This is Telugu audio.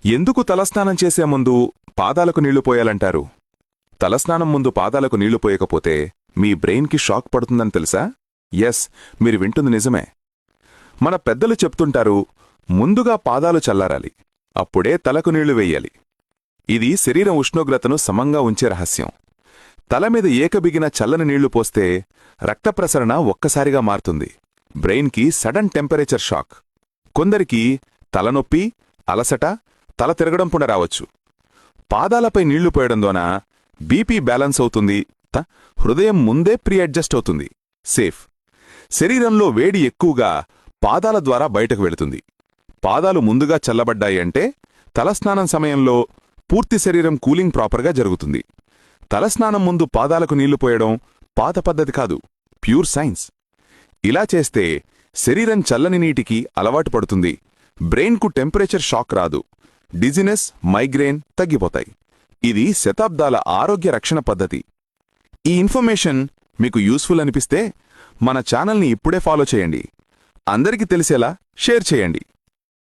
ఎందుకు తలస్నానం చేసే ముందు పాదాలకు నీళ్లు పోయాలంటారు? తలస్నానం ముందు పాదాలకు నీళ్లు పోయకపోతే మీ బ్రెయిన్కి షాక్ పడుతుందని తెలుసా? ఎస్, మీరు వింటుంది నిజమే. మన పెద్దలు చెప్తుంటారు, ముందుగా పాదాలు చల్లారాలి, అప్పుడే తలకు నీళ్లు వెయ్యాలి. ఇది శరీరం ఉష్ణోగ్రతను సమంగా ఉంచే రహస్యం. తలమీద ఏకబిగిన చల్లని నీళ్లు పోస్తే రక్త ప్రసరణ ఒక్కసారిగా మారుతుంది. బ్రెయిన్కి సడన్ టెంపరేచర్ షాక్. కొందరికి తలనొప్పి, అలసట, తల తిరగడం కూడా రావచ్చు. పాదాలపై నీళ్లు పోయడం ద్వారా బీపీ బ్యాలెన్స్ అవుతుంది, హృదయం ముందే ప్రీ అడ్జస్ట్ అవుతుంది. సేఫ్. శరీరంలో వేడి ఎక్కువగా పాదాల ద్వారా బయటకు వెళుతుంది. పాదాలు ముందుగా చల్లబడ్డాయంటే తలస్నానం సమయంలో పూర్తి శరీరం కూలింగ్ ప్రాపర్గా జరుగుతుంది. తలస్నానం ముందు పాదాలకు నీళ్లు పోయడం పాత పద్ధతి కాదు, ప్యూర్ సైన్స్. ఇలా చేస్తే శరీరం చల్లని నీటికి అలవాటు పడుతుంది, బ్రెయిన్కు టెంపరేచర్ షాక్ రాదు, డిజినెస్, మైగ్రేన్ తగ్గిపోతాయి. ఇది శతాబ్దాల ఆరోగ్య రక్షణ పద్ధతి. ఈ ఇన్ఫర్మేషన్ మీకు యూస్ఫుల్ అనిపిస్తే మన ఛానల్ని ఇప్పుడే ఫాలో చేయండి. అందరికీ తెలిసేలా షేర్ చేయండి.